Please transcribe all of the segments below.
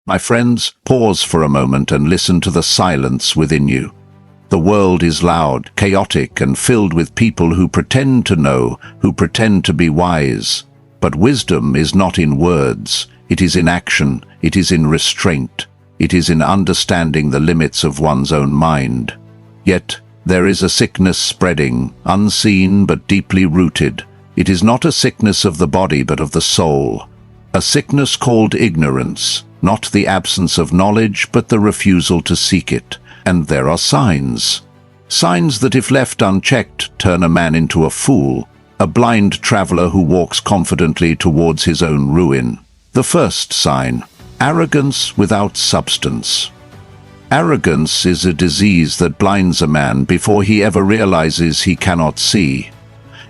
My friends, pause for a moment and listen to the silence within you. The world is loud, chaotic, and filled with people who pretend to know, who pretend to be wise. But wisdom is not in words, it is in action, it is in restraint, it is in understanding the limits of one's own mind. Yet, there is a sickness spreading, unseen but deeply rooted. It is not a sickness of the body but of the soul. A sickness called ignorance, not the absence of knowledge but the refusal to seek it. And there are signs. Signs that if left unchecked turn a man into a fool, a blind traveler who walks confidently towards his own ruin. The first sign: arrogance without substance. Arrogance is a disease that blinds a man before he ever realizes he cannot see.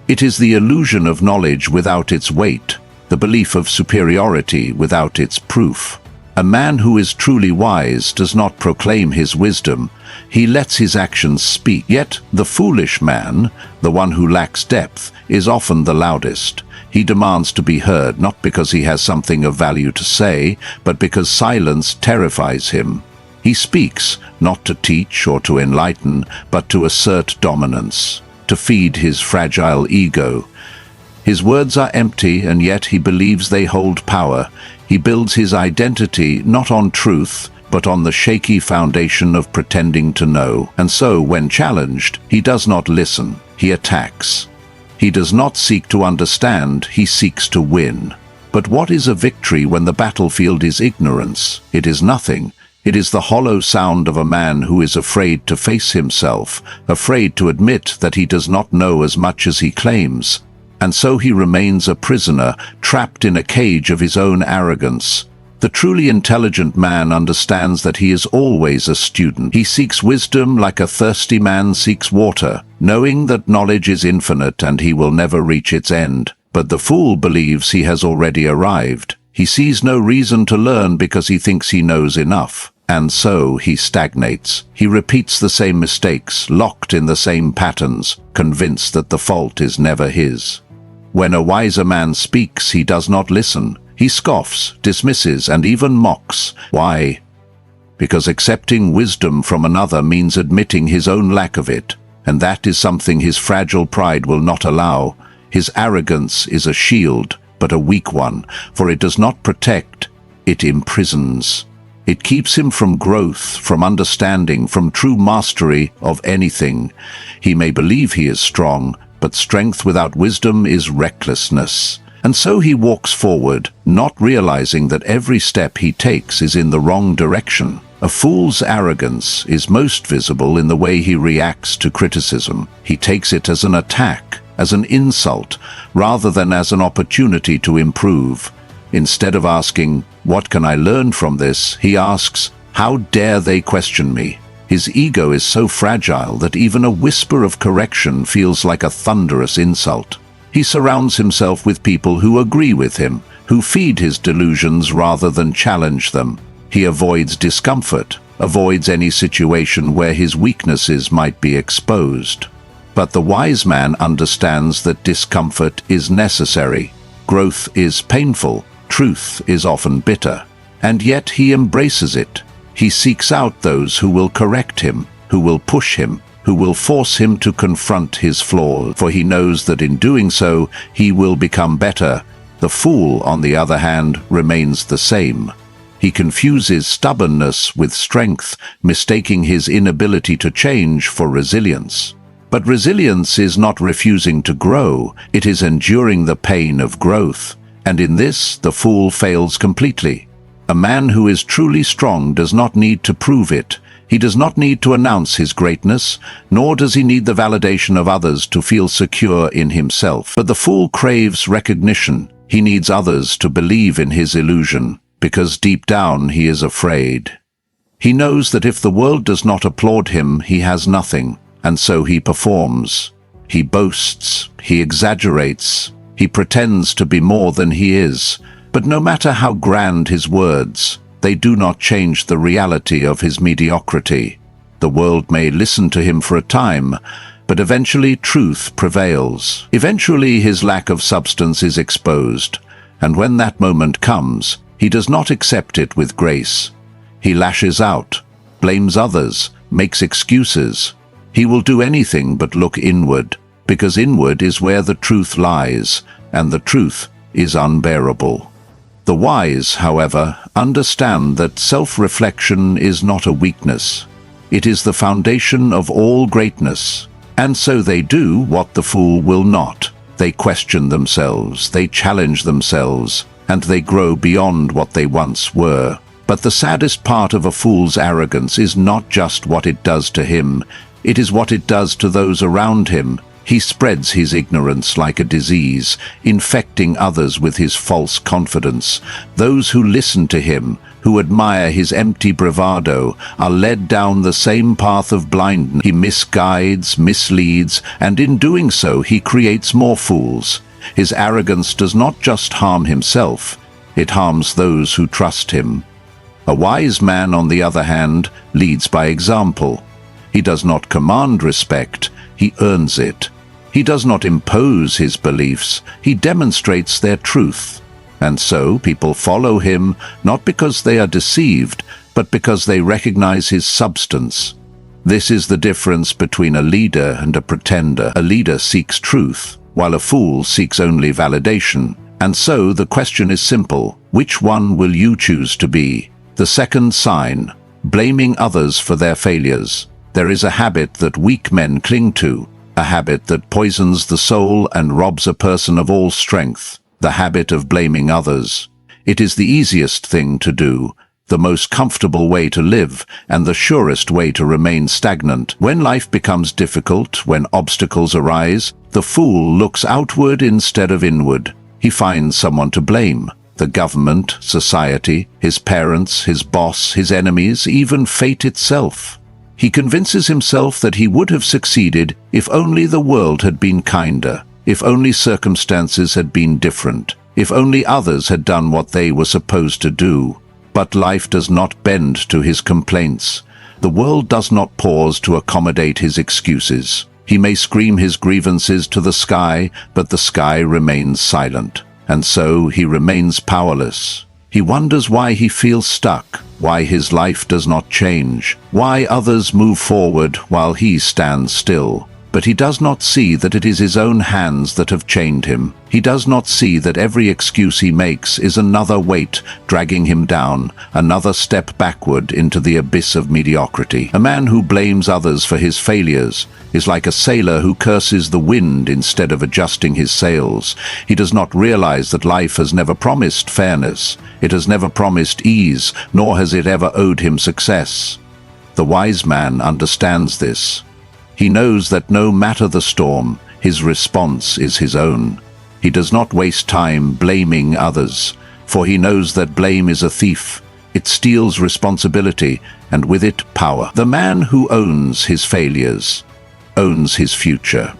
It is the illusion of knowledge without its weight, the belief of superiority without its proof. A man who is truly wise does not proclaim his wisdom, he lets his actions speak. Yet the foolish man, the one who lacks depth, is often the loudest. He demands to be heard not because he has something of value to say, but because silence terrifies him. He speaks, not to teach or to enlighten, but to assert dominance, to feed his fragile ego. His words are empty, and yet he believes they hold power. He builds his identity not on truth, but on the shaky foundation of pretending to know. And so, when challenged, he does not listen, he attacks. He does not seek to understand, he seeks to win. But what is a victory when the battlefield is ignorance? It is nothing. It is the hollow sound of a man who is afraid to face himself, afraid to admit that he does not know as much as he claims. And so he remains a prisoner, trapped in a cage of his own arrogance. The truly intelligent man understands that he is always a student. He seeks wisdom like a thirsty man seeks water, knowing that knowledge is infinite and he will never reach its end. But the fool believes he has already arrived. He sees no reason to learn because he thinks he knows enough. And so he stagnates. He repeats the same mistakes, locked in the same patterns, convinced that the fault is never his. When a wiser man speaks, he does not listen. He scoffs, dismisses, and even mocks. Why? Because accepting wisdom from another means admitting his own lack of it, and that is something his fragile pride will not allow. His arrogance is a shield, but a weak one, for it does not protect, it imprisons. It keeps him from growth, from understanding, from true mastery of anything. He may believe he is strong, but strength without wisdom is recklessness. And so he walks forward, not realizing that every step he takes is in the wrong direction. A fool's arrogance is most visible in the way he reacts to criticism. He takes it as an attack, as an insult, rather than as an opportunity to improve. Instead of asking, "What can I learn from this?" he asks, "How dare they question me?" His ego is so fragile that even a whisper of correction feels like a thunderous insult. He surrounds himself with people who agree with him, who feed his delusions rather than challenge them. He avoids discomfort, avoids any situation where his weaknesses might be exposed. But the wise man understands that discomfort is necessary. Growth is painful, truth is often bitter, and yet he embraces it. He seeks out those who will correct him, who will push him, who will force him to confront his flaws, for he knows that in doing so, he will become better. The fool, on the other hand, remains the same. He confuses stubbornness with strength, mistaking his inability to change for resilience. But resilience is not refusing to grow, it is enduring the pain of growth. And in this, the fool fails completely. A man who is truly strong does not need to prove it. He does not need to announce his greatness, nor does he need the validation of others to feel secure in himself. But the fool craves recognition. He needs others to believe in his illusion, because deep down he is afraid. He knows that if the world does not applaud him, he has nothing, and so he performs. He boasts, he exaggerates, he pretends to be more than he is. But no matter how grand his words, they do not change the reality of his mediocrity. The world may listen to him for a time, but eventually truth prevails. Eventually his lack of substance is exposed, and when that moment comes, He does not accept it with grace. He lashes out, blames others, makes excuses. He will do anything but look inward, because inward is where the truth lies, and the truth is unbearable. The wise, however, understand that self-reflection is not a weakness. It is the foundation of all greatness. And so they do what the fool will not. They question themselves, they challenge themselves, and they grow beyond what they once were. But the saddest part of a fool's arrogance is not just what it does to him, it is what it does to those around him. He spreads his ignorance like a disease, infecting others with his false confidence. Those who listen to him, who admire his empty bravado, are led down the same path of blindness. He misguides, misleads, and in doing so he creates more fools. His arrogance does not just harm himself, it harms those who trust him. A wise man, on the other hand, leads by example. He does not command respect, he earns it. He does not impose his beliefs, he demonstrates their truth. And so people follow him not because they are deceived, but because they recognize his substance. This is the difference between a leader and a pretender. A leader seeks truth, while a fool seeks only validation. And so the question is simple: which one will you choose to be? The second sign: blaming others for their failures. There is a habit that weak men cling to, a habit that poisons the soul and robs a person of all strength, the habit of blaming others. It is the easiest thing to do, the most comfortable way to live, and the surest way to remain stagnant. When life becomes difficult, when obstacles arise, the fool looks outward instead of inward. He finds someone to blame: the government, society, his parents, his boss, his enemies, even fate itself. He convinces himself that he would have succeeded if only the world had been kinder, if only circumstances had been different, if only others had done what they were supposed to do. But life does not bend to his complaints. The world does not pause to accommodate his excuses. He may scream his grievances to the sky, but the sky remains silent. And so he remains powerless. He wonders why he feels stuck, why his life does not change, why others move forward while he stands still. But he does not see that it is his own hands that have chained him. He does not see that every excuse he makes is another weight dragging him down, another step backward into the abyss of mediocrity. A man who blames others for his failures is like a sailor who curses the wind instead of adjusting his sails. He does not realize that life has never promised fairness. It has never promised ease, nor has it ever owed him success. The wise man understands this. He knows that no matter the storm, his response is his own. He does not waste time blaming others, for he knows that blame is a thief. It steals responsibility, and with it, power. The man who owns his failures owns his future.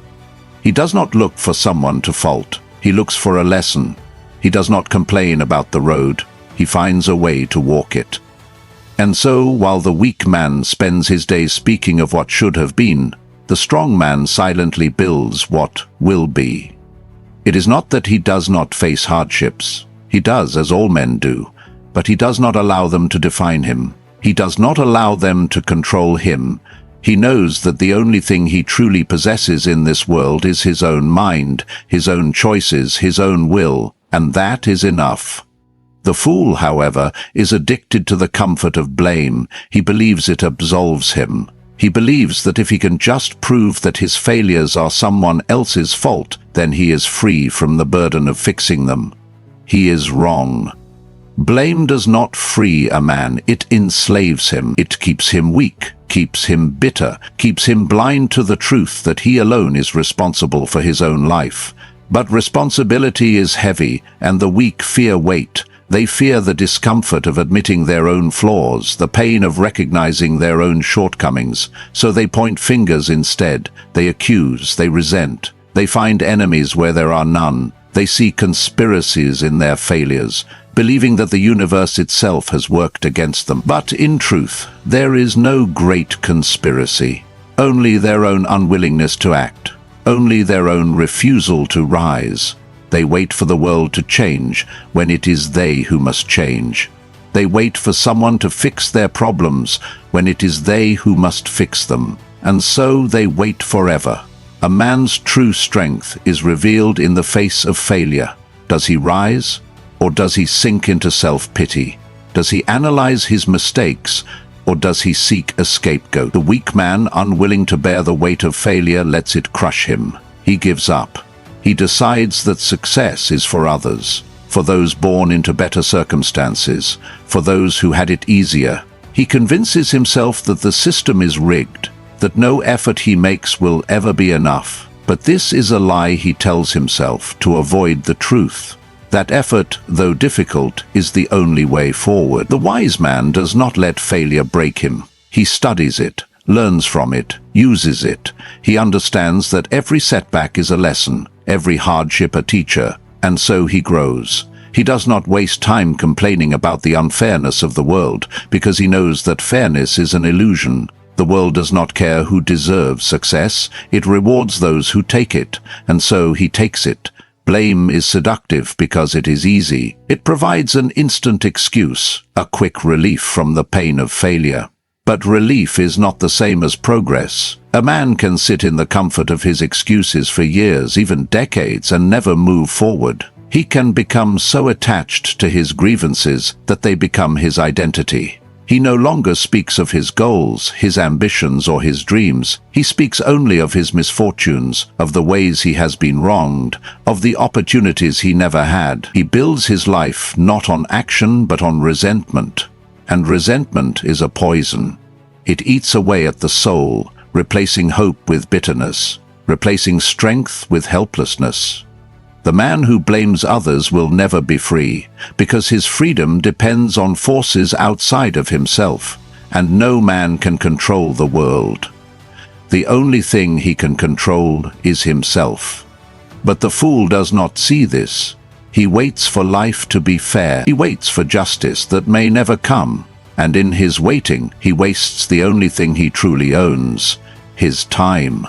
He does not look for someone to fault. He looks for a lesson. He does not complain about the road. He finds a way to walk it. And so, while the weak man spends his days speaking of what should have been, the strong man silently builds what will be. It is not that he does not face hardships. He does, as all men do, but he does not allow them to define him. He does not allow them to control him. He knows that the only thing he truly possesses in this world is his own mind, his own choices, his own will, and that is enough. The fool, however, is addicted to the comfort of blame. He believes it absolves him. He believes that if he can just prove that his failures are someone else's fault, then he is free from the burden of fixing them. He is wrong. Blame does not free a man, it enslaves him. It keeps him weak, keeps him bitter, keeps him blind to the truth that he alone is responsible for his own life. But responsibility is heavy, and the weak fear weight. They fear the discomfort of admitting their own flaws, the pain of recognizing their own shortcomings, so they point fingers instead. They accuse, they resent. They find enemies where there are none. They see conspiracies in their failures, believing that the universe itself has worked against them. But in truth, there is no great conspiracy. Only their own unwillingness to act. Only their own refusal to rise. They wait for the world to change when it is they who must change. They wait for someone to fix their problems when it is they who must fix them. And so they wait forever. A man's true strength is revealed in the face of failure. Does he rise, or does he sink into self-pity? Does he analyze his mistakes, or does he seek a scapegoat? The weak man, unwilling to bear the weight of failure, lets it crush him. He gives up. He decides that success is for others, for those born into better circumstances, for those who had it easier. He convinces himself that the system is rigged, that no effort he makes will ever be enough. But this is a lie he tells himself to avoid the truth. That effort, though difficult, is the only way forward. The wise man does not let failure break him. He studies it, learns from it, uses it. He understands that every setback is a lesson, every hardship a teacher, and so he grows. He does not waste time complaining about the unfairness of the world, because he knows that fairness is an illusion. The world does not care who deserves success. It rewards those who take it, and so he takes it. Blame is seductive because it is easy. It provides an instant excuse, a quick relief from the pain of failure. But relief is not the same as progress. A man can sit in the comfort of his excuses for years, even decades, and never move forward. He can become so attached to his grievances that they become his identity. He no longer speaks of his goals, his ambitions, or his dreams. He speaks only of his misfortunes, of the ways he has been wronged, of the opportunities he never had. He builds his life not on action but on resentment. And resentment is a poison. It eats away at the soul, replacing hope with bitterness, replacing strength with helplessness. The man who blames others will never be free, because his freedom depends on forces outside of himself, and no man can control the world. The only thing he can control is himself. But the fool does not see this. He waits for life to be fair. He waits for justice that may never come, and in his waiting he wastes the only thing he truly owns, his time.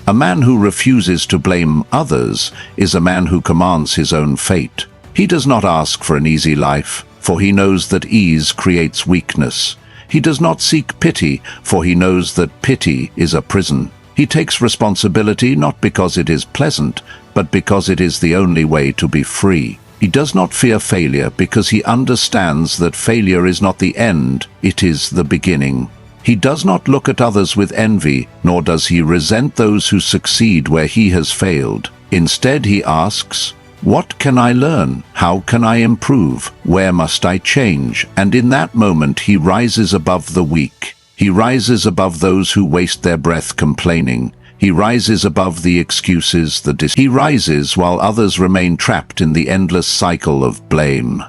A man who refuses to blame others is a man who commands his own fate. He does not ask for an easy life, for he knows that ease creates weakness. He does not seek pity, for he knows that pity is a prison. He takes responsibility not because it is pleasant, but because it is the only way to be free. He does not fear failure because he understands that failure is not the end, it is the beginning. He does not look at others with envy, nor does he resent those who succeed where he has failed. Instead, he asks, "What can I learn? How can I improve? Where must I change?" And in that moment, he rises above the weak. He rises above those who waste their breath complaining. He rises above the excuses, He rises while others remain trapped in the endless cycle of blame.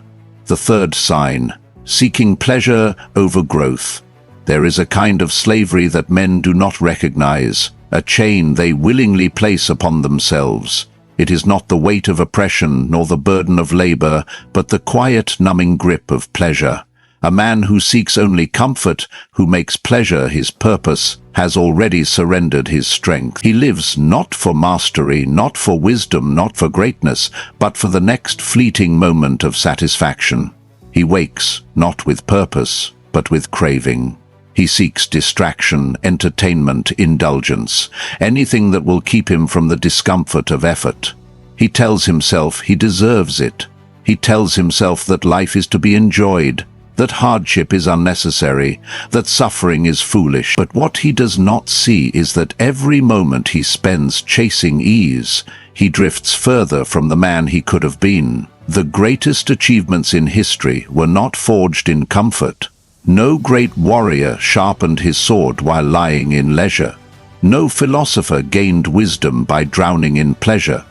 The third sign, seeking pleasure over growth. There is a kind of slavery that men do not recognize, a chain they willingly place upon themselves. It is not the weight of oppression nor the burden of labor, but the quiet, numbing grip of pleasure. A man who seeks only comfort, who makes pleasure his purpose, has already surrendered his strength. He lives not for mastery, not for wisdom, not for greatness, but for the next fleeting moment of satisfaction. He wakes, not with purpose, but with craving. He seeks distraction, entertainment, indulgence, anything that will keep him from the discomfort of effort. He tells himself he deserves it. He tells himself that life is to be enjoyed, that hardship is unnecessary, that suffering is foolish. But what he does not see is that every moment he spends chasing ease, he drifts further from the man he could have been. The greatest achievements in history were not forged in comfort. No great warrior sharpened his sword while lying in leisure. No philosopher gained wisdom by drowning in pleasure.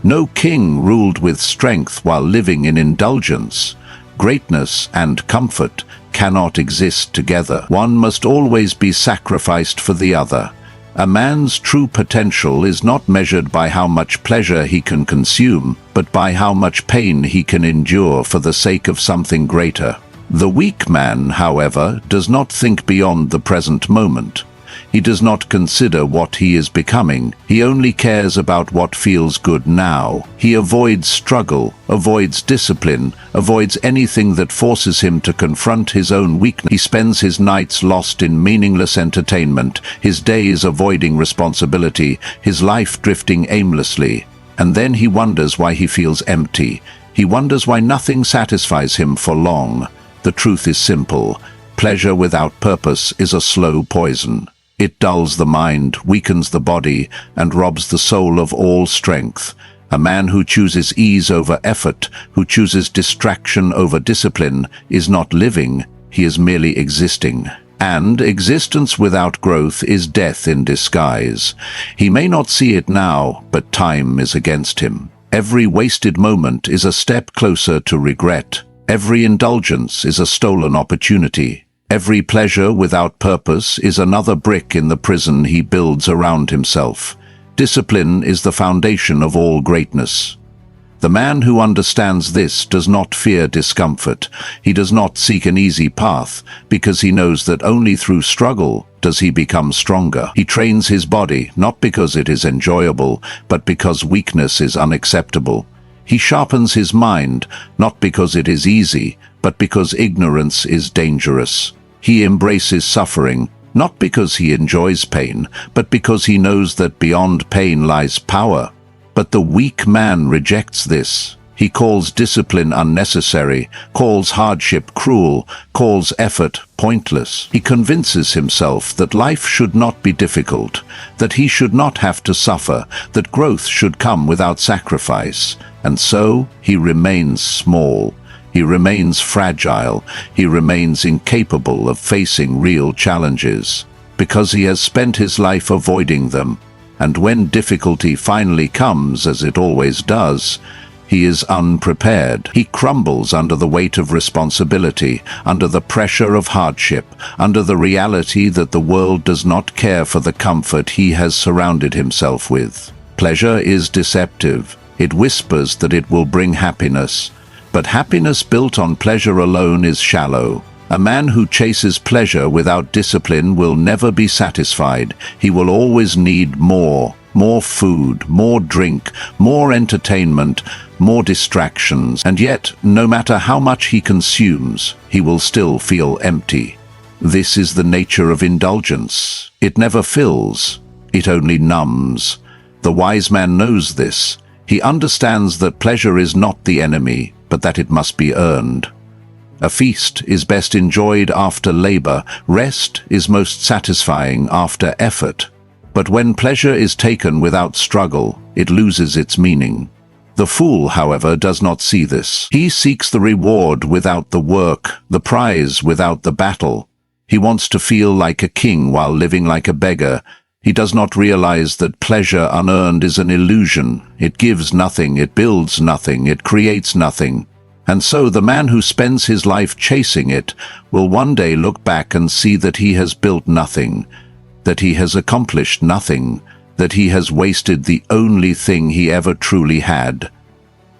No king ruled with strength while living in indulgence. Greatness and comfort cannot exist together. One must always be sacrificed for the other. A man's true potential is not measured by how much pleasure he can consume, but by how much pain he can endure for the sake of something greater. The weak man, however, does not think beyond the present moment. He does not consider what he is becoming. He only cares about what feels good now. He avoids struggle, avoids discipline, avoids anything that forces him to confront his own weakness. He spends his nights lost in meaningless entertainment, his days avoiding responsibility, his life drifting aimlessly. And then he wonders why he feels empty. He wonders why nothing satisfies him for long. The truth is simple. Pleasure without purpose is a slow poison. It dulls the mind, weakens the body, and robs the soul of all strength. A man who chooses ease over effort, who chooses distraction over discipline, is not living, he is merely existing. And existence without growth is death in disguise. He may not see it now, but time is against him. Every wasted moment is a step closer to regret. Every indulgence is a stolen opportunity. Every pleasure without purpose is another brick in the prison he builds around himself. Discipline is the foundation of all greatness. The man who understands this does not fear discomfort. He does not seek an easy path, because he knows that only through struggle does he become stronger. He trains his body, not because it is enjoyable, but because weakness is unacceptable. He sharpens his mind, not because it is easy, but because ignorance is dangerous. He embraces suffering, not because he enjoys pain, but because he knows that beyond pain lies power. But the weak man rejects this. He calls discipline unnecessary, calls hardship cruel, calls effort pointless. He convinces himself that life should not be difficult, that he should not have to suffer, that growth should come without sacrifice. And so he remains small. He remains fragile. He remains incapable of facing real challenges, because he has spent his life avoiding them. And when difficulty finally comes, as it always does, he is unprepared. He crumbles under the weight of responsibility, under the pressure of hardship, under the reality that the world does not care for the comfort he has surrounded himself with. Pleasure is deceptive. It whispers that it will bring happiness. But happiness built on pleasure alone is shallow. A man who chases pleasure without discipline will never be satisfied. He will always need more. More food, more drink, more entertainment, more distractions. And yet, no matter how much he consumes, he will still feel empty. This is the nature of indulgence. It never fills. It only numbs. The wise man knows this. He understands that pleasure is not the enemy, but that it must be earned. A feast is best enjoyed after labor. Rest is most satisfying after effort. But when pleasure is taken without struggle, it loses its meaning. The fool, however, does not see this. He seeks the reward without the work, the prize without the battle. He wants to feel like a king while living like a beggar. He does not realize that pleasure unearned is an illusion. It gives nothing, it builds nothing, it creates nothing. And so the man who spends his life chasing it will one day look back and see that he has built nothing, that he has accomplished nothing, that he has wasted the only thing he ever truly had: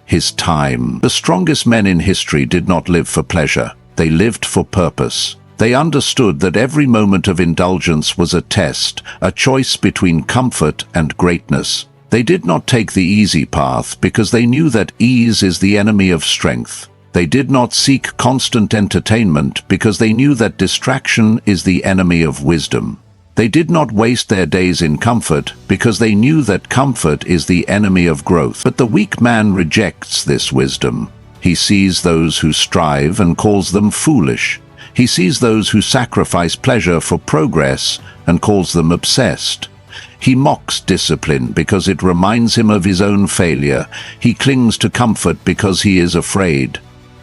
his time. The strongest men in history did not live for pleasure. They lived for purpose. They understood that every moment of indulgence was a test, a choice between comfort and greatness. They did not take the easy path because they knew that ease is the enemy of strength. They did not seek constant entertainment because they knew that distraction is the enemy of wisdom. They did not waste their days in comfort because they knew that comfort is the enemy of growth. But the weak man rejects this wisdom. He sees those who strive and calls them foolish. He sees those who sacrifice pleasure for progress and calls them obsessed. He mocks discipline because it reminds him of his own failure. He clings to comfort because he is afraid.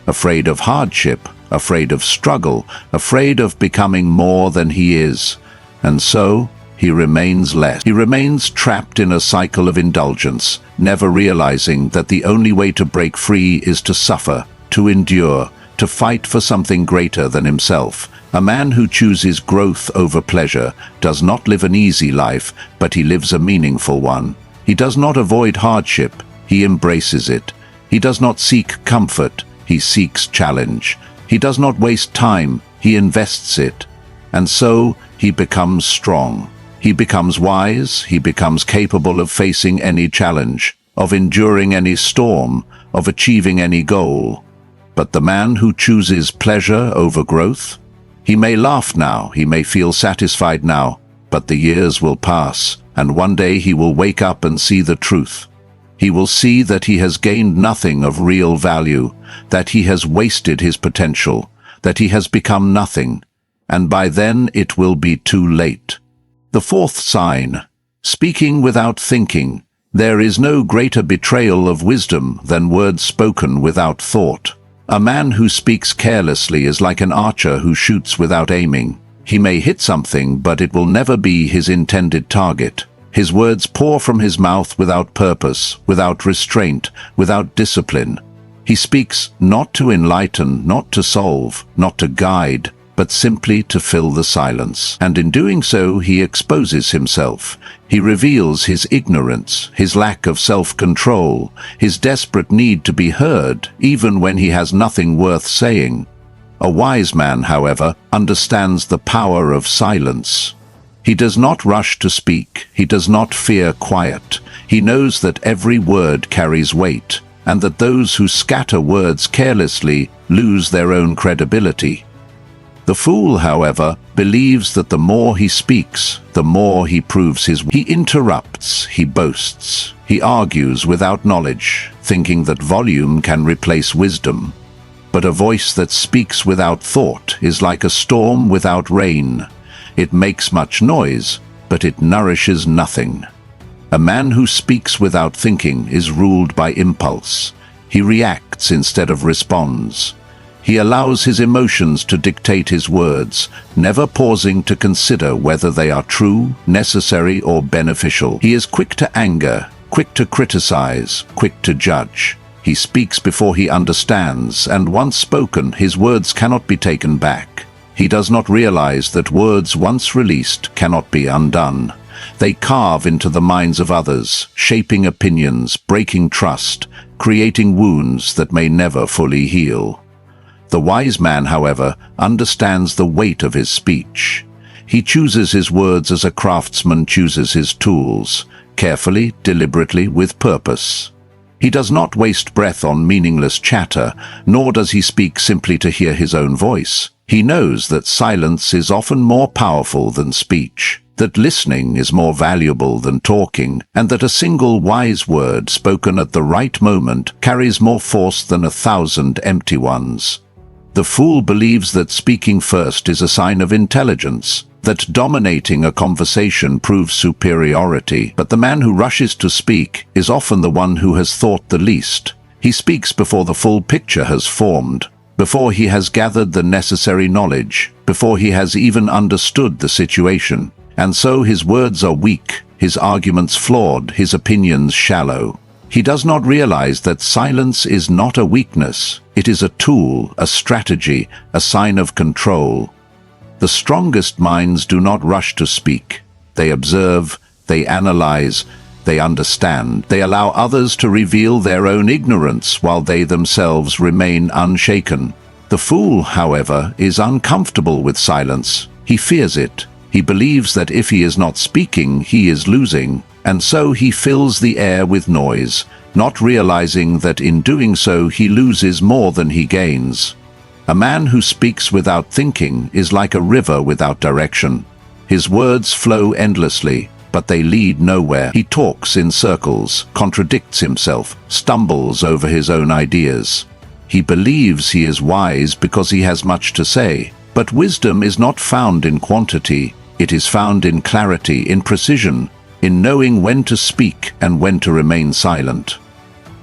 Afraid of hardship, afraid of struggle, afraid of becoming more than he is. And so, he remains less. He remains trapped in a cycle of indulgence, never realizing that the only way to break free is to suffer, to endure, to fight for something greater than himself. A man who chooses growth over pleasure does not live an easy life, but he lives a meaningful one. He does not avoid hardship, he embraces it. He does not seek comfort, he seeks challenge. He does not waste time, he invests it. And so, he becomes strong. He becomes wise, he becomes capable of facing any challenge, of enduring any storm, of achieving any goal. But the man who chooses pleasure over growth? He may laugh now, he may feel satisfied now, but the years will pass, and one day he will wake up and see the truth. He will see that he has gained nothing of real value, that he has wasted his potential, that he has become nothing, and by then it will be too late. The fourth sign, speaking without thinking. There is no greater betrayal of wisdom than words spoken without thought. A man who speaks carelessly is like an archer who shoots without aiming. He may hit something, but it will never be his intended target. His words pour from his mouth without purpose, without restraint, without discipline. He speaks not to enlighten, not to solve, not to guide, but simply to fill the silence. And in doing so, he exposes himself. He reveals his ignorance, his lack of self-control, his desperate need to be heard, even when he has nothing worth saying. A wise man, however, understands the power of silence. He does not rush to speak. He does not fear quiet. He knows that every word carries weight, and that those who scatter words carelessly lose their own credibility. The fool, however, believes that the more he speaks, the more he proves his. He interrupts, he boasts, he argues without knowledge, thinking that volume can replace wisdom. But a voice that speaks without thought is like a storm without rain. It makes much noise, but it nourishes nothing. A man who speaks without thinking is ruled by impulse. He reacts instead of responds. He allows his emotions to dictate his words, never pausing to consider whether they are true, necessary, or beneficial. He is quick to anger, quick to criticize, quick to judge. He speaks before he understands, and once spoken, his words cannot be taken back. He does not realize that words once released cannot be undone. They carve into the minds of others, shaping opinions, breaking trust, creating wounds that may never fully heal. The wise man, however, understands the weight of his speech. He chooses his words as a craftsman chooses his tools, carefully, deliberately, with purpose. He does not waste breath on meaningless chatter, nor does he speak simply to hear his own voice. He knows that silence is often more powerful than speech, that listening is more valuable than talking, and that a single wise word spoken at the right moment carries more force than 1,000 empty ones. The fool believes that speaking first is a sign of intelligence, that dominating a conversation proves superiority, but the man who rushes to speak is often the one who has thought the least. He speaks before the full picture has formed, before he has gathered the necessary knowledge, before he has even understood the situation. And so his words are weak, his arguments flawed, his opinions shallow. He does not realize that silence is not a weakness. It is a tool, a strategy, a sign of control. The strongest minds do not rush to speak. They observe, they analyze, they understand. They allow others to reveal their own ignorance while they themselves remain unshaken. The fool, however, is uncomfortable with silence. He fears it. He believes that if he is not speaking, he is losing. And so he fills the air with noise, not realizing that in doing so he loses more than he gains. A man who speaks without thinking is like a river without direction. His words flow endlessly, but they lead nowhere. He talks in circles, contradicts himself, stumbles over his own ideas. He believes he is wise because he has much to say. But wisdom is not found in quantity. It is found in clarity, in precision, in knowing when to speak and when to remain silent.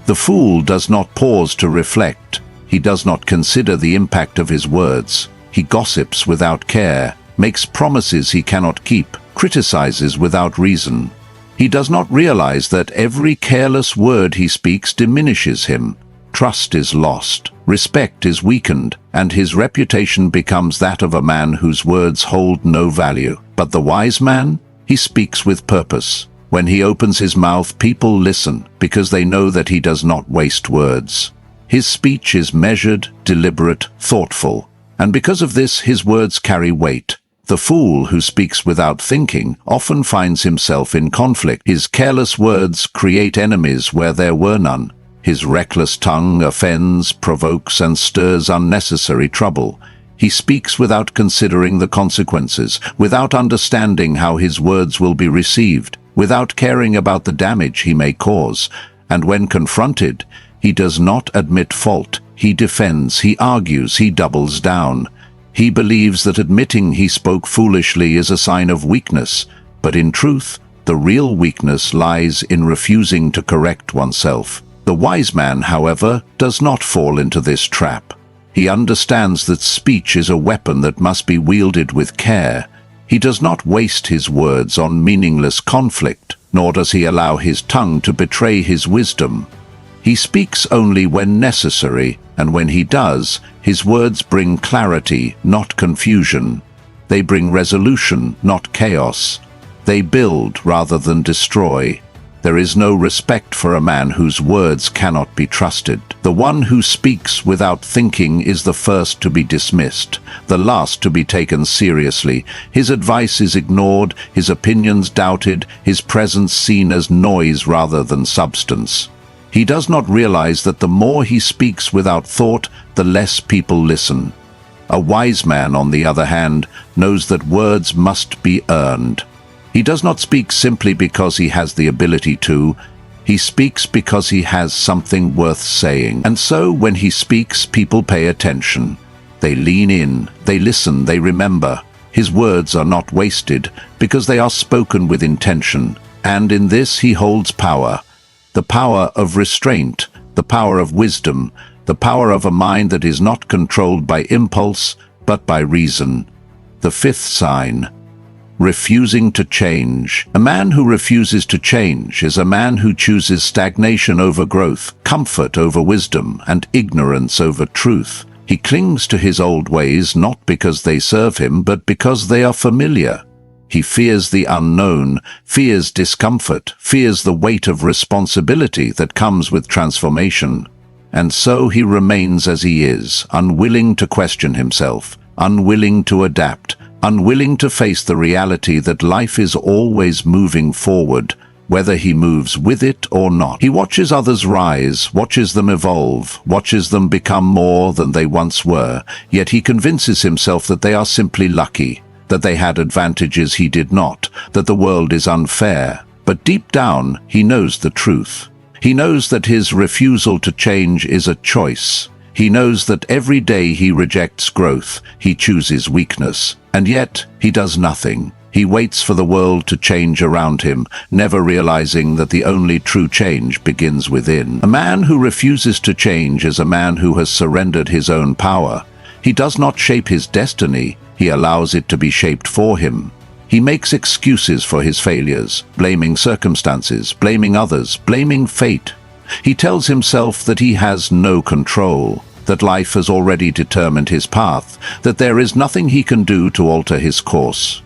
The fool does not pause to reflect. He does not consider the impact of his words. He gossips without care, makes promises he cannot keep, criticizes without reason. He does not realize that every careless word he speaks diminishes him. Trust is lost, respect is weakened, and his reputation becomes that of a man whose words hold no value. But the wise man? He speaks with purpose. When he opens his mouth, people listen, because they know that he does not waste words. His speech is measured, deliberate, thoughtful, and because of this his words carry weight. The fool who speaks without thinking often finds himself in conflict. His careless words create enemies where there were none. His reckless tongue offends, provokes, and stirs unnecessary trouble. He speaks without considering the consequences, without understanding how his words will be received, without caring about the damage he may cause. And when confronted, he does not admit fault. He defends, he argues, he doubles down. He believes that admitting he spoke foolishly is a sign of weakness, but in truth, the real weakness lies in refusing to correct oneself. The wise man, however, does not fall into this trap. He understands that speech is a weapon that must be wielded with care. He does not waste his words on meaningless conflict, nor does he allow his tongue to betray his wisdom. He speaks only when necessary, and when he does, his words bring clarity, not confusion. They bring resolution, not chaos. They build rather than destroy. There is no respect for a man whose words cannot be trusted. The one who speaks without thinking is the first to be dismissed, the last to be taken seriously. His advice is ignored, his opinions doubted, his presence seen as noise rather than substance. He does not realize that the more he speaks without thought, the less people listen. A wise man, on the other hand, knows that words must be earned. He does not speak simply because he has the ability to. He speaks because he has something worth saying. And so, when he speaks, people pay attention. They lean in, they listen, they remember. His words are not wasted because they are spoken with intention. And in this he holds power. The power of restraint, the power of wisdom, the power of a mind that is not controlled by impulse, but by reason. The fifth sign: refusing to change. A man who refuses to change is a man who chooses stagnation over growth, comfort over wisdom, and ignorance over truth. He clings to his old ways not because they serve him, but because they are familiar. He fears the unknown, fears discomfort, fears the weight of responsibility that comes with transformation. And so he remains as he is, unwilling to question himself, unwilling to adapt, unwilling to face the reality that life is always moving forward, whether he moves with it or not. He watches others rise, watches them evolve, watches them become more than they once were, yet he convinces himself that they are simply lucky, that they had advantages he did not, that the world is unfair. But deep down, he knows the truth. He knows that his refusal to change is a choice. He knows that every day he rejects growth, he chooses weakness. And yet, he does nothing. He waits for the world to change around him, never realizing that the only true change begins within. A man who refuses to change is a man who has surrendered his own power. He does not shape his destiny. He allows it to be shaped for him. He makes excuses for his failures, blaming circumstances, blaming others, blaming fate. He tells himself that he has no control, that life has already determined his path, that there is nothing he can do to alter his course.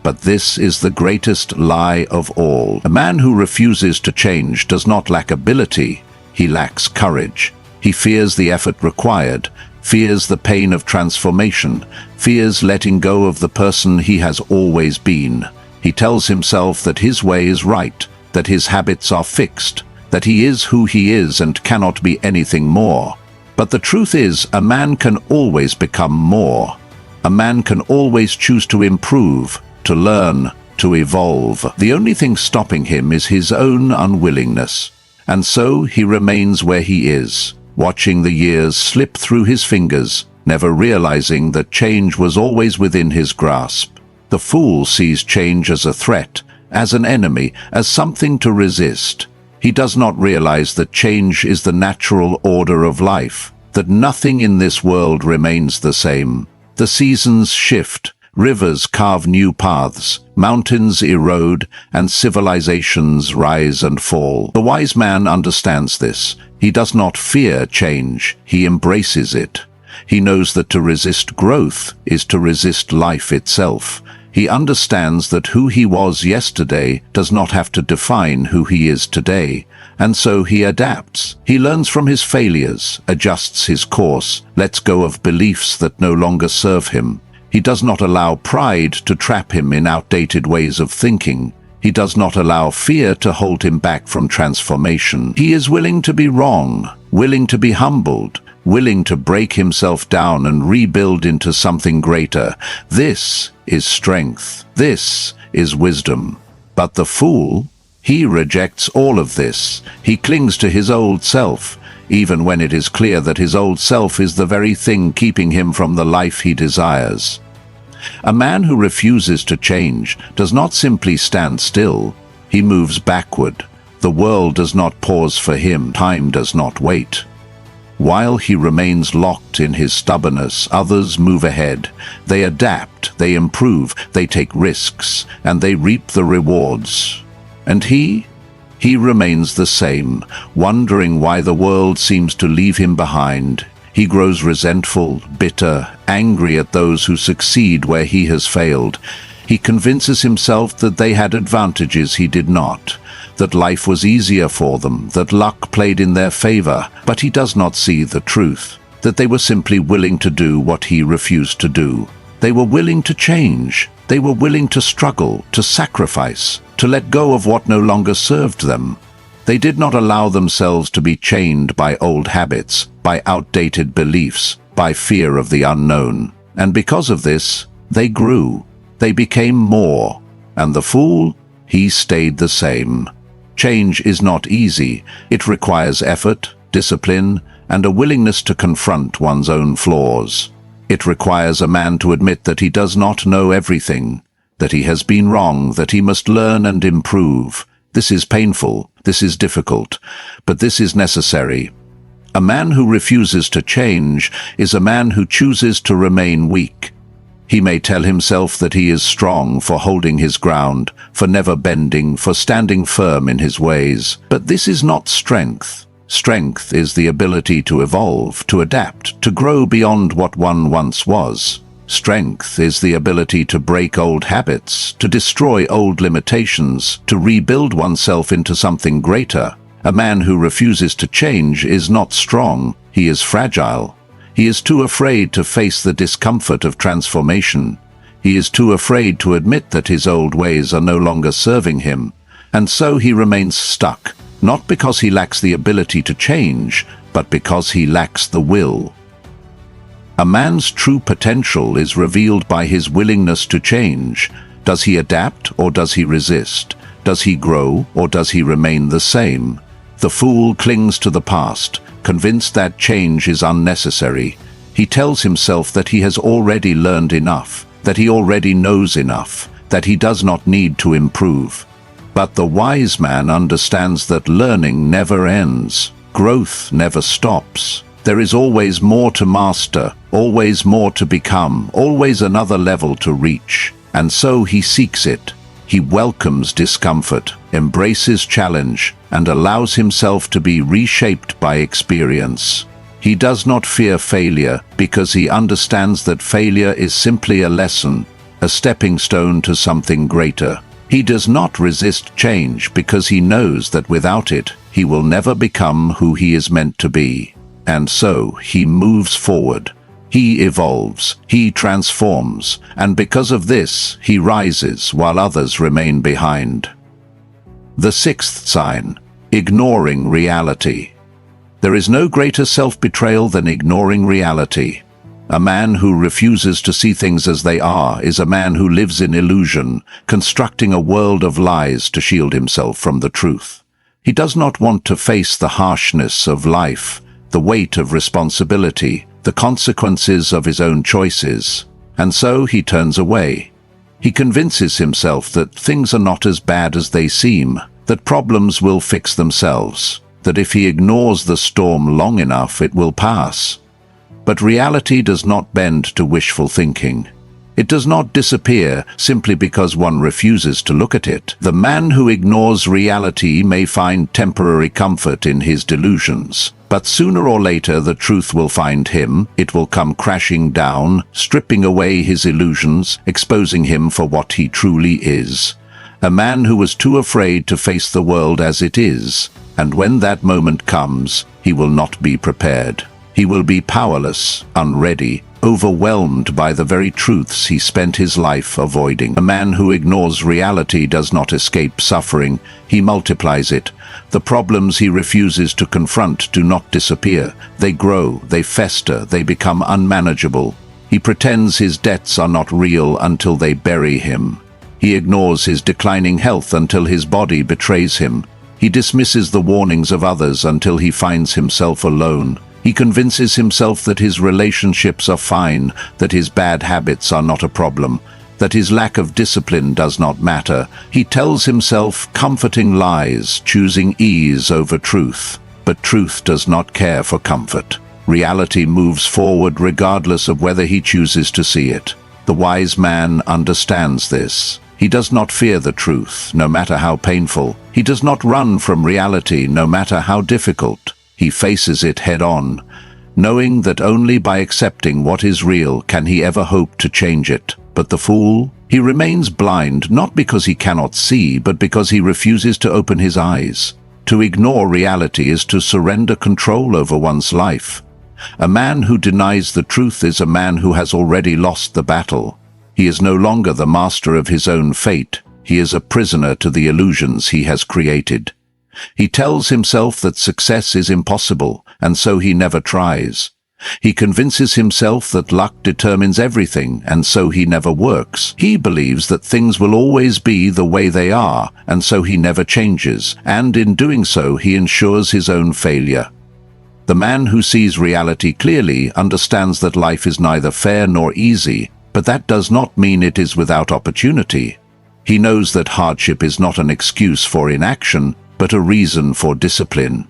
But this is the greatest lie of all. A man who refuses to change does not lack ability, he lacks courage. He fears the effort required, fears the pain of transformation, fears letting go of the person he has always been. He tells himself that his way is right, that his habits are fixed, that he is who he is and cannot be anything more. But the truth is, a man can always become more. A man can always choose to improve, to learn, to evolve. The only thing stopping him is his own unwillingness. And so he remains where he is, watching the years slip through his fingers, never realizing that change was always within his grasp. The fool sees change as a threat, as an enemy, as something to resist. He does not realize that change is the natural order of life, that nothing in this world remains the same. The seasons shift, rivers carve new paths, mountains erode, and civilizations rise and fall. The wise man understands this. He does not fear change, he embraces it. He knows that to resist growth is to resist life itself. He understands that who he was yesterday does not have to define who he is today, and so he adapts. He learns from his failures, adjusts his course, lets go of beliefs that no longer serve him. He does not allow pride to trap him in outdated ways of thinking. He does not allow fear to hold him back from transformation. He is willing to be wrong, willing to be humbled, willing to break himself down and rebuild into something greater. This is strength. This is wisdom. But the fool, he rejects all of this. He clings to his old self, even when it is clear that his old self is the very thing keeping him from the life he desires. A man who refuses to change does not simply stand still. He moves backward. The world does not pause for him. Time does not wait. While he remains locked in his stubbornness, others move ahead. They adapt, they improve, they take risks, and they reap the rewards. And he remains the same, wondering why the world seems to leave him behind. He grows resentful, bitter, angry at those who succeed where he has failed. He convinces himself that they had advantages he did not, that life was easier for them, that luck played in their favor, but he does not see the truth, that they were simply willing to do what he refused to do. They were willing to change. They were willing to struggle, to sacrifice, to let go of what no longer served them. They did not allow themselves to be chained by old habits, by outdated beliefs, by fear of the unknown. And because of this, they grew. They became more. And the fool, he stayed the same. Change is not easy. It requires effort, discipline, and a willingness to confront one's own flaws. It requires a man to admit that he does not know everything, that he has been wrong, that he must learn and improve. This is painful, this is difficult, but this is necessary. A man who refuses to change is a man who chooses to remain weak. He may tell himself that he is strong for holding his ground, for never bending, for standing firm in his ways. But this is not strength. Strength is the ability to evolve, to adapt, to grow beyond what one once was. Strength is the ability to break old habits, to destroy old limitations, to rebuild oneself into something greater. A man who refuses to change is not strong, he is fragile. He is too afraid to face the discomfort of transformation. He is too afraid to admit that his old ways are no longer serving him. And so he remains stuck, not because he lacks the ability to change, but because he lacks the will. A man's true potential is revealed by his willingness to change. Does he adapt or does he resist? Does he grow or does he remain the same? The fool clings to the past, convinced that change is unnecessary. He tells himself that he has already learned enough, that he already knows enough, that he does not need to improve. But the wise man understands that learning never ends. Growth never stops. There is always more to master, always more to become, always another level to reach. And so he seeks it. He welcomes discomfort, embraces challenge, and allows himself to be reshaped by experience. He does not fear failure because he understands that failure is simply a lesson, a stepping stone to something greater. He does not resist change because he knows that without it, he will never become who he is meant to be. And so he moves forward. He evolves, he transforms, and because of this, he rises while others remain behind. The sixth sign, ignoring reality. There is no greater self-betrayal than ignoring reality. A man who refuses to see things as they are is a man who lives in illusion, constructing a world of lies to shield himself from the truth. He does not want to face the harshness of life, the weight of responsibility, the consequences of his own choices, and so he turns away. He convinces himself that things are not as bad as they seem, that problems will fix themselves, that if he ignores the storm long enough it will pass. But reality does not bend to wishful thinking. It does not disappear simply because one refuses to look at it. The man who ignores reality may find temporary comfort in his delusions, but sooner or later the truth will find him. It will come crashing down, stripping away his illusions, exposing him for what he truly is. A man who was too afraid to face the world as it is, and when that moment comes, he will not be prepared. He will be powerless, unready, overwhelmed by the very truths he spent his life avoiding. A man who ignores reality does not escape suffering, he multiplies it. The problems he refuses to confront do not disappear. They grow, they fester, they become unmanageable. He pretends his debts are not real until they bury him. He ignores his declining health until his body betrays him. He dismisses the warnings of others until he finds himself alone. He convinces himself that his relationships are fine, that his bad habits are not a problem, that his lack of discipline does not matter. He tells himself comforting lies, choosing ease over truth. But truth does not care for comfort. Reality moves forward regardless of whether he chooses to see it. The wise man understands this. He does not fear the truth, no matter how painful. He does not run from reality, no matter how difficult. He faces it head-on, knowing that only by accepting what is real can he ever hope to change it. But the fool, he remains blind not because he cannot see, but because he refuses to open his eyes. To ignore reality is to surrender control over one's life. A man who denies the truth is a man who has already lost the battle. He is no longer the master of his own fate. He is a prisoner to the illusions he has created. He tells himself that success is impossible, and so he never tries. He convinces himself that luck determines everything, and so he never works. He believes that things will always be the way they are, and so he never changes, and in doing so he ensures his own failure. The man who sees reality clearly understands that life is neither fair nor easy, but that does not mean it is without opportunity. He knows that hardship is not an excuse for inaction, but a reason for discipline.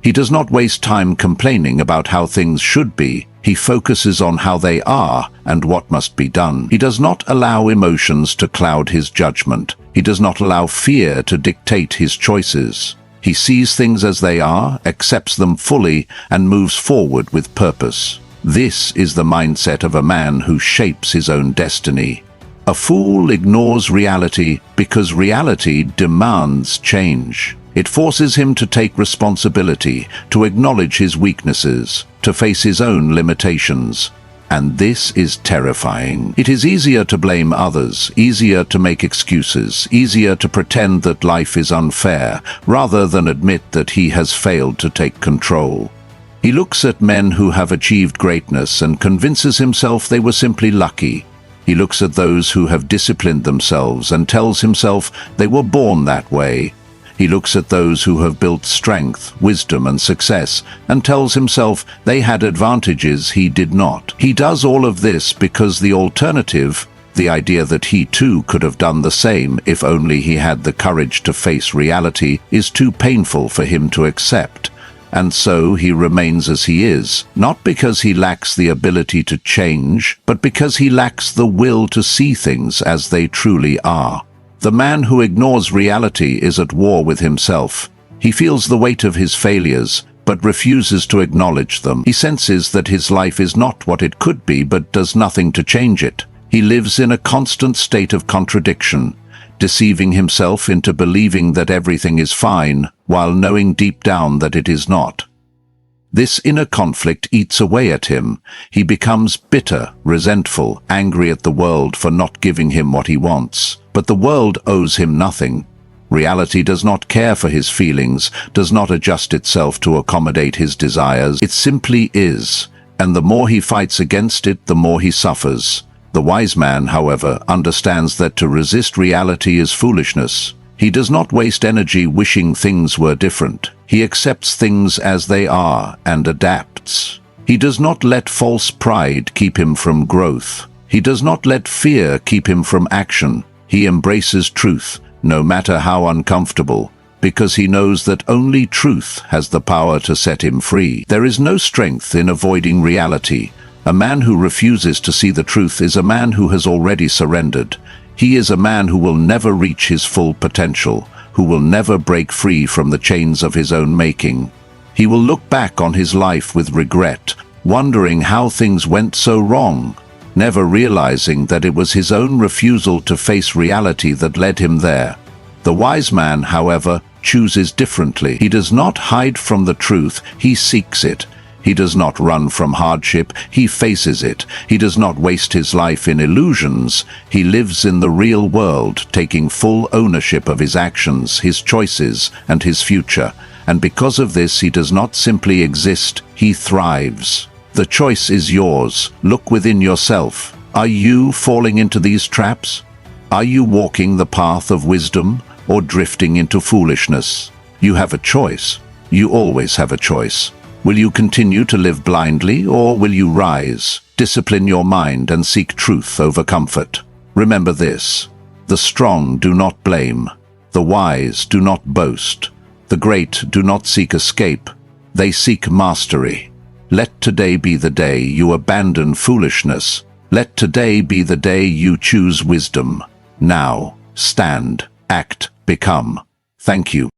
He does not waste time complaining about how things should be. He focuses on how they are and what must be done. He does not allow emotions to cloud his judgment. He does not allow fear to dictate his choices. He sees things as they are, accepts them fully, and moves forward with purpose. This is the mindset of a man who shapes his own destiny. A fool ignores reality because reality demands change. It forces him to take responsibility, to acknowledge his weaknesses, to face his own limitations. And this is terrifying. It is easier to blame others, easier to make excuses, easier to pretend that life is unfair, rather than admit that he has failed to take control. He looks at men who have achieved greatness and convinces himself they were simply lucky. He looks at those who have disciplined themselves and tells himself they were born that way. He looks at those who have built strength, wisdom, and success and tells himself they had advantages he did not. He does all of this because the alternative, the idea that he too could have done the same if only he had the courage to face reality, is too painful for him to accept. And so he remains as he is, not because he lacks the ability to change, but because he lacks the will to see things as they truly are. The man who ignores reality is at war with himself. He feels the weight of his failures, but refuses to acknowledge them. He senses that his life is not what it could be, but does nothing to change it. He lives in a constant state of contradiction, deceiving himself into believing that everything is fine, while knowing deep down that it is not. This inner conflict eats away at him. He becomes bitter, resentful, angry at the world for not giving him what he wants. But the world owes him nothing. Reality does not care for his feelings, does not adjust itself to accommodate his desires. It simply is, and the more he fights against it, the more he suffers. The wise man, however, understands that to resist reality is foolishness. He does not waste energy wishing things were different. He accepts things as they are and adapts. He does not let false pride keep him from growth. He does not let fear keep him from action. He embraces truth, no matter how uncomfortable, because he knows that only truth has the power to set him free. There is no strength in avoiding reality. A man who refuses to see the truth is a man who has already surrendered. He is a man who will never reach his full potential, who will never break free from the chains of his own making. He will look back on his life with regret, wondering how things went so wrong, never realizing that it was his own refusal to face reality that led him there. The wise man, however, chooses differently. He does not hide from the truth, he seeks it. He does not run from hardship, he faces it. He does not waste his life in illusions. He lives in the real world, taking full ownership of his actions, his choices, and his future. And because of this, he does not simply exist, he thrives. The choice is yours. Look within yourself. Are you falling into these traps? Are you walking the path of wisdom or drifting into foolishness? You have a choice. You always have a choice. Will you continue to live blindly, or will you rise, discipline your mind, and seek truth over comfort? Remember this: the strong do not blame, the wise do not boast, the great do not seek escape, they seek mastery. Let today be the day you abandon foolishness. Let today be the day you choose wisdom. Now, stand, act, become. Thank you.